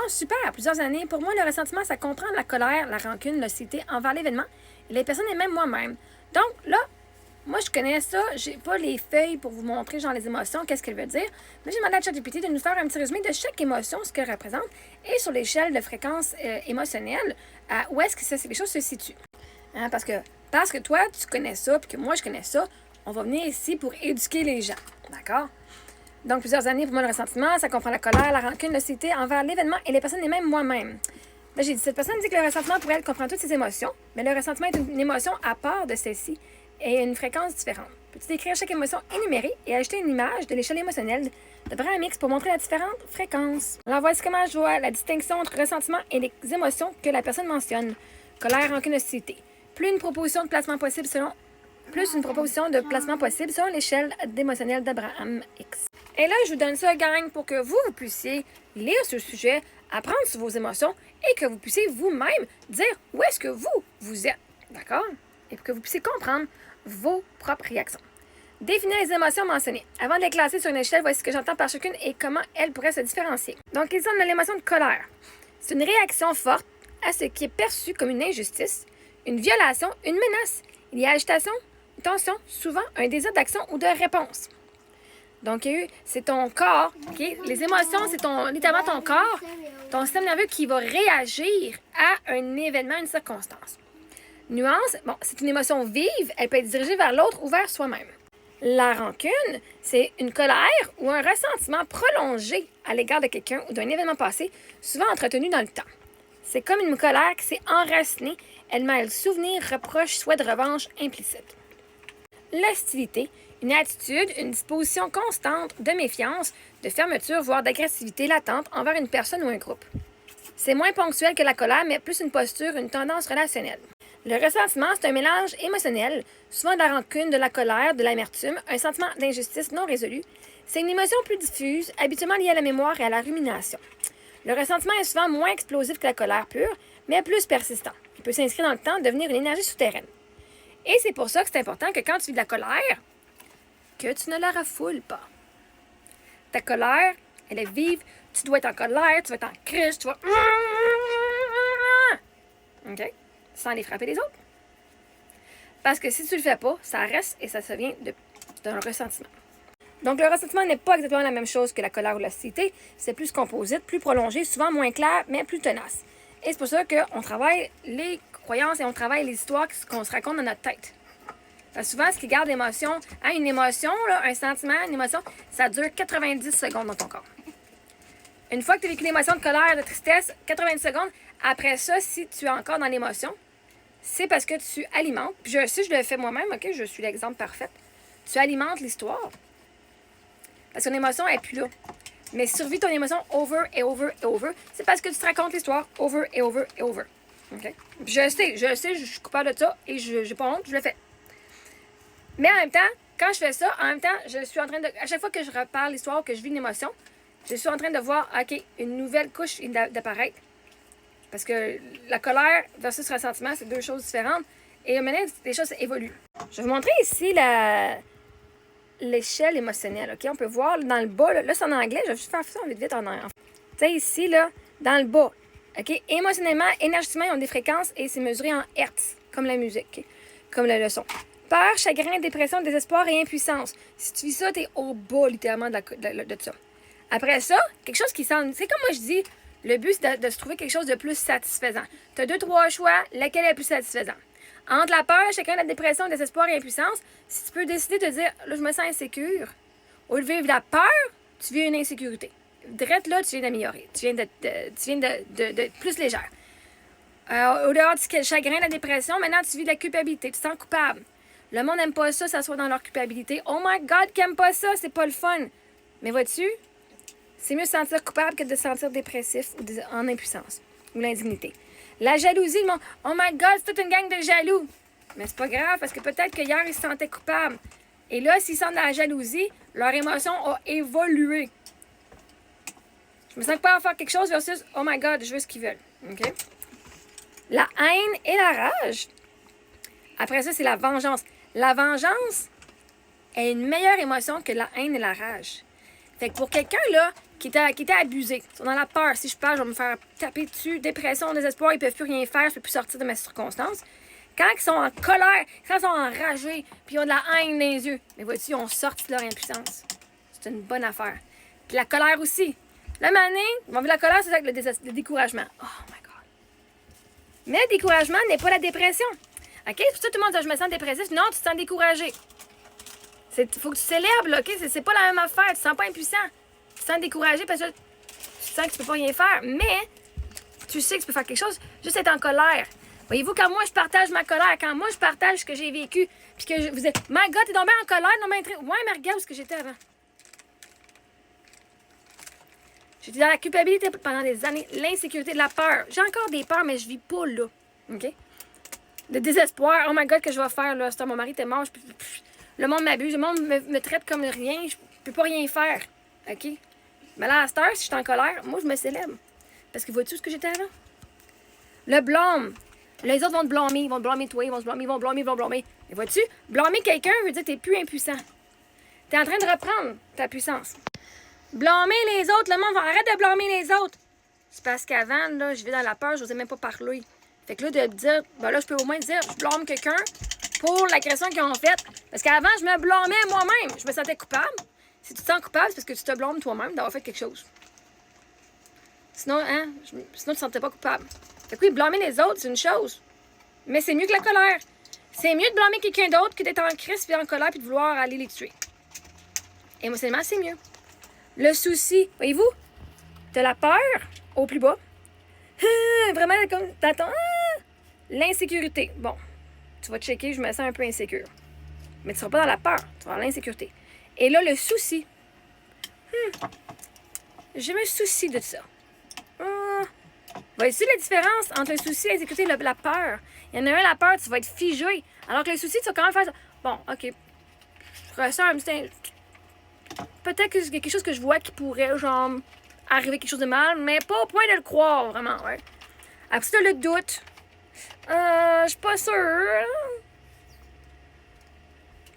super. Plusieurs années. Pour moi, le ressentiment, ça comprend la colère, la rancune, l'hostilité envers l'événement, et les personnes et même moi-même. Donc là, moi, je connais ça. J'ai pas les feuilles pour vous montrer, genre, les émotions, qu'est-ce qu'elles veulent dire. Mais j'ai demandé à ChatGPT de nous faire un petit résumé de chaque émotion, ce qu'elle représente, et sur l'échelle de fréquence émotionnelle, où est-ce que les choses se situent. Hein, parce que toi, tu connais ça, puis que moi, je connais ça, on va venir ici pour éduquer les gens. D'accord? Donc, plusieurs années, pour moi, le ressentiment, ça comprend la colère, la rancune, l'hostilité envers l'événement et les personnes et même moi-même. Là, j'ai dit, cette personne dit que le ressentiment, pour elle, comprend toutes ces émotions, mais le ressentiment est une émotion à part de celle-ci et une fréquence différente. Peux-tu décrire chaque émotion énumérée et ajouter une image de l'échelle émotionnelle de Braham X pour montrer la différente fréquence? Alors, voici comment je vois la distinction entre ressentiment et les émotions que la personne mentionne. Colère, rancune, hostilité. Plus une proposition de placement possible selon l'échelle d'émotionnelle d'Abraham X. Et là, je vous donne ça, gang, pour que vous puissiez lire ce sujet, apprendre sur vos émotions et que vous puissiez vous-même dire où est-ce que vous êtes. D'accord? Et pour que vous puissiez comprendre vos propres réactions. Définir les émotions mentionnées. Avant de les classer sur une échelle, voici ce que j'entends par chacune et comment elles pourraient se différencier. Donc, ils ont l'émotion de colère. C'est une réaction forte à ce qui est perçu comme une injustice, une violation, une menace. Il y a agitation, tension, souvent un désir d'action ou de réponse. Donc, c'est ton corps, okay? Les émotions, c'est littéralement ton corps, ton système nerveux qui va réagir à un événement, une circonstance. Nuance, bon, c'est une émotion vive, elle peut être dirigée vers l'autre ou vers soi-même. La rancune, c'est une colère ou un ressentiment prolongé à l'égard de quelqu'un ou d'un événement passé, souvent entretenu dans le temps. C'est comme une colère qui s'est enracinée, elle mêle souvenir, reproche, souhait de revanche implicite. L'hostilité, une attitude, une disposition constante de méfiance, de fermeture, voire d'agressivité latente envers une personne ou un groupe. C'est moins ponctuel que la colère, mais plus une posture, une tendance relationnelle. Le ressentiment, c'est un mélange émotionnel, souvent de la rancune, de la colère, de l'amertume, un sentiment d'injustice non résolu. C'est une émotion plus diffuse, habituellement liée à la mémoire et à la rumination. Le ressentiment est souvent moins explosif que la colère pure, mais plus persistant. Il peut s'inscrire dans le temps, devenir une énergie souterraine. Et c'est pour ça que c'est important que quand tu vis de la colère, que tu ne la refoules pas. Ta colère, elle est vive, tu dois être en colère, tu vas être en crise, tu vas... OK? Sans les frapper les autres. Parce que si tu le fais pas, ça reste et ça vient d'un ressentiment. Donc, le ressentiment n'est pas exactement la même chose que la colère ou l'hostilité. C'est plus composite, plus prolongé, souvent moins clair, mais plus tenace. Et c'est pour ça qu'on travaille les croyances et on travaille les histoires qu'on se raconte dans notre tête. Parce que souvent, ce qui garde l'émotion, une émotion, là, un sentiment, une émotion, ça dure 90 secondes dans ton corps. Une fois que tu as vécu l'émotion de colère, de tristesse, 90 secondes, après ça, si tu es encore dans l'émotion, c'est parce que tu alimentes, puis si je le fais moi-même, OK, je suis l'exemple parfait, tu alimentes l'histoire. Parce qu'une émotion n'est plus là. Mais si tu revis ton émotion over et over et over, c'est parce que tu te racontes l'histoire over et over et over. OK? Puis je sais, je suis coupable de ça et je n'ai pas honte, je le fais. Mais en même temps, quand je fais ça, je suis en train de... À chaque fois que je reparle l'histoire, que je vis une émotion, je suis en train de voir, OK, une nouvelle couche d'apparaître. Parce que la colère versus le ressentiment, c'est deux choses différentes. Et maintenant, les choses évoluent. Je vais vous montrer ici l'échelle émotionnelle. OK? On peut voir dans le bas, là c'est en anglais, je vais juste faire ça vite en anglais. Tu sais, ici, là, dans le bas. OK? Émotionnellement, énergétiquement, ils ont des fréquences et c'est mesuré en hertz, comme la musique, okay? Comme le son. Peur, chagrin, dépression, désespoir et impuissance. Si tu vis ça, t'es au bas, littéralement, de ça. Après ça, quelque chose qui semble... C'est comme moi je dis, le but, c'est de se trouver quelque chose de plus satisfaisant. Tu as 2-3 choix, lequel est le plus satisfaisant? Entre la peur, chacun la dépression, le désespoir et l'impuissance, si tu peux décider de dire, là, je me sens insécure, au lieu de vivre la peur, tu vis une insécurité. Direct là, tu viens d'améliorer. Tu viens d'être plus légère. Au dehors du chagrin, la dépression, maintenant, tu vis de la culpabilité. Tu te sens coupable. Le monde n'aime pas ça, s'asseoir dans leur culpabilité. Oh my God, qui aime pas ça, c'est pas le fun. Mais vois-tu, c'est mieux de se sentir coupable que de se sentir dépressif ou en impuissance ou l'indignité. La jalousie, le monde, oh my God, c'est toute une gang de jaloux. Mais c'est pas grave, parce que peut-être qu'hier, ils se sentaient coupables. Et là, s'ils sentent de la jalousie, leur émotion a évolué. Je me sens pas à faire quelque chose versus, oh my God, je veux ce qu'ils veulent. OK? La haine et la rage. Après ça, c'est la vengeance. La vengeance est une meilleure émotion que la haine et la rage. Fait que pour quelqu'un, là, qui étaient abusés. Ils sont dans la peur. Si je parle, je vais me faire taper dessus. Dépression, désespoir, ils ne peuvent plus rien faire, je ne peux plus sortir de mes circonstances. Quand ils sont en colère, quand ils sont enragés, puis ils ont de la haine dans les yeux, mais vois-tu, ils ont sorti de leur impuissance. C'est une bonne affaire. Puis la colère aussi. La manée, ils vont vivre la colère, c'est avec le découragement. Oh my God. Mais le découragement n'est pas la dépression. OK? C'est pour ça que tout le monde dit, je me sens dépressif. Non, tu te sens découragé. Il faut que tu célèbres, là, OK? C'est pas la même affaire. Tu te sens pas impuissant. Tu te sens découragé parce que tu sens que tu peux pas rien faire. Mais tu sais que tu peux faire quelque chose, juste être en colère. Voyez-vous, quand moi, je partage ma colère, quand moi, je partage ce que j'ai vécu, puis que vous êtes, my God, t'es tombé en colère, non, mais ouais, mais regarde où ce que j'étais avant. J'étais dans la culpabilité pendant des années, l'insécurité, de la peur. J'ai encore des peurs, mais je vis pas là. OK? De désespoir. Oh my God, que je vais faire, là? Mon mari était mort. Le monde m'abuse. Le monde me traite comme rien. Je peux pas rien faire. OK? Mais là, à cette heure, si je suis en colère, moi, je me célèbre. Parce que vois-tu ce que j'étais avant? Le blâme. Les autres vont te blâmer. Ils vont te blâmer toi. Ils vont te blâmer. Ils vont blâmer. Ils vont blâmer. Et vois-tu? Blâmer quelqu'un veut dire que t'es plus impuissant. T'es en train de reprendre ta puissance. Blâmer les autres, le monde va arrêter de blâmer les autres. C'est parce qu'avant, là, je vais dans la peur, je n'osais même pas parler. Fait que là, de dire, ben là, je peux au moins dire, je blâme quelqu'un pour l'agression qu'ils ont faite. Parce qu'avant, je me blâmais moi-même. Je me sentais coupable. Si tu te sens coupable, c'est parce que tu te blâmes toi-même d'avoir fait quelque chose. Sinon, sinon, tu ne te sentais pas coupable. Fait que oui, blâmer les autres, c'est une chose. Mais c'est mieux que la colère. C'est mieux de blâmer quelqu'un d'autre que d'être en crise, puis en colère, puis de vouloir aller les tuer. Émotionnellement, c'est mieux. Le souci, voyez-vous, t'as la peur au plus bas. Vraiment, comme t'attends. L'insécurité. Bon, tu vas te checker, je me sens un peu insécure. Mais tu ne seras pas dans la peur, tu vas dans l'insécurité. Et là, le souci. Je me soucie de ça. Voyez-tu la différence entre le souci, l'insécurité et la peur? Il y en a un, la peur, tu vas être figé. Alors que le souci, tu vas quand même faire ça. Bon, OK. Je ressens un petit... Peut-être que c'est quelque chose que je vois qui pourrait, genre, arriver quelque chose de mal, mais pas au point de le croire, vraiment, ouais. Après ça, le doute. Je suis pas sûre.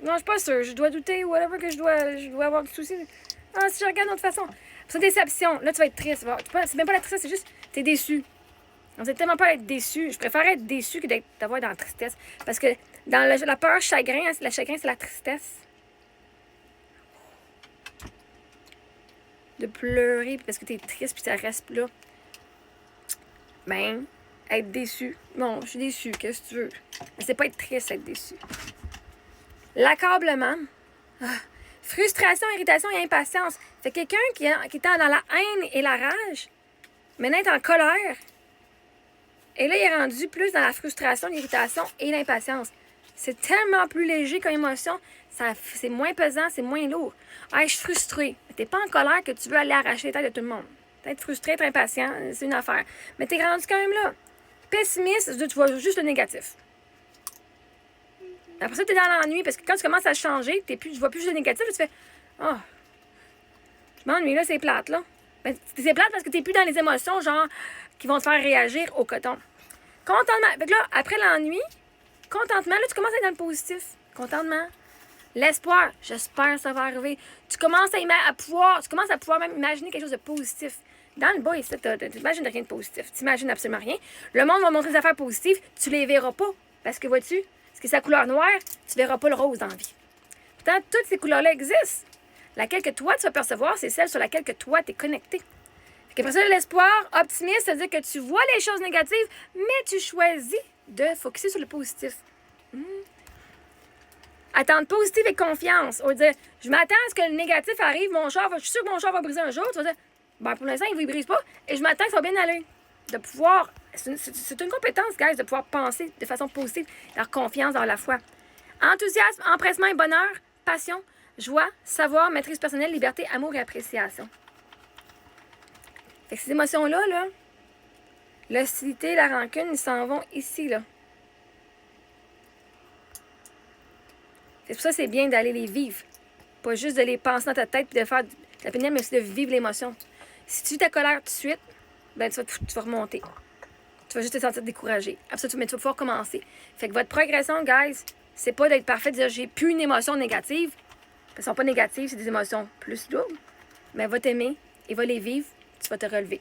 Non, je suis pas sûre. Je dois douter, whatever que je dois avoir du souci. Si je regarde d'une autre façon. C'est une déception. Là, tu vas être triste. C'est même pas la tristesse, c'est juste, t'es déçu. On sait tellement pas être déçu. Je préfère être déçu que d'avoir dans la tristesse. Parce que dans la peur, chagrin, le chagrin, c'est la tristesse. De pleurer parce que t'es triste puis ça reste là. Ben, être déçu. Bon, je suis déçu, qu'est-ce que tu veux? Mais c'est pas être triste, être déçu. L'accablement. Frustration, irritation et impatience. Fait que quelqu'un qui était dans la haine et la rage, maintenant est en colère. Et là, il est rendu plus dans la frustration, l'irritation et l'impatience. C'est tellement plus léger comme émotion. C'est moins pesant, c'est moins lourd. Je suis frustrée. T'es pas en colère que tu veux aller arracher les têtes de tout le monde. Être frustré, être impatient, c'est une affaire. Mais t'es rendu quand même là. Pessimiste, tu vois juste le négatif. Après ça, t'es dans l'ennui parce que quand tu commences à changer, tu vois plus juste le négatif, là, tu fais je m'ennuie, là, c'est plate, là. Mais c'est plate parce que t'es plus dans les émotions, genre, qui vont te faire réagir au coton. Contentement. Fait que là, après l'ennui, contentement, là, tu commences à être dans le positif. Contentement. L'espoir, j'espère que ça va arriver. Tu commences à pouvoir même imaginer quelque chose de positif. Dans le bas, ici, tu n'imagines rien de positif. Tu n'imagines absolument rien. Le monde va montrer des affaires positives, tu les verras pas. Parce que, vois-tu, ce qui est sa couleur noire, tu verras pas le rose dans la vie. Pourtant, toutes ces couleurs-là existent. Laquelle que toi, tu vas percevoir, c'est celle sur laquelle que toi, tu es connecté. Après ça, l'espoir, optimiste, ça veut dire que tu vois les choses négatives, mais tu choisis de focusser sur le positif. Attendre positif et confiance. On va dire, je m'attends à ce que le négatif arrive, je suis sûre que mon char va briser un jour. Tu vas dire, ben pour l'instant, il ne brise pas. Et je m'attends que ça va bien aller. De pouvoir, c'est une compétence, guys, de pouvoir penser de façon positive, avoir confiance dans la foi. Enthousiasme, empressement et bonheur, passion, joie, savoir, maîtrise personnelle, liberté, amour et appréciation. Fait que ces émotions-là, l'hostilité, la rancune, ils s'en vont ici, là. C'est pour ça que c'est bien d'aller les vivre. Pas juste de les penser dans ta tête et de faire de la pénible, mais aussi de vivre l'émotion. Si tu vis ta colère tout de suite, ben tu vas remonter. Tu vas juste te sentir découragé. Absolument, mais tu vas pouvoir commencer. Fait que votre progression, guys, c'est pas d'être parfait, de dire j'ai plus une émotion négative. Elles sont pas négatives, c'est des émotions plus lourdes. Mais va t'aimer il va les vivre, tu vas te relever.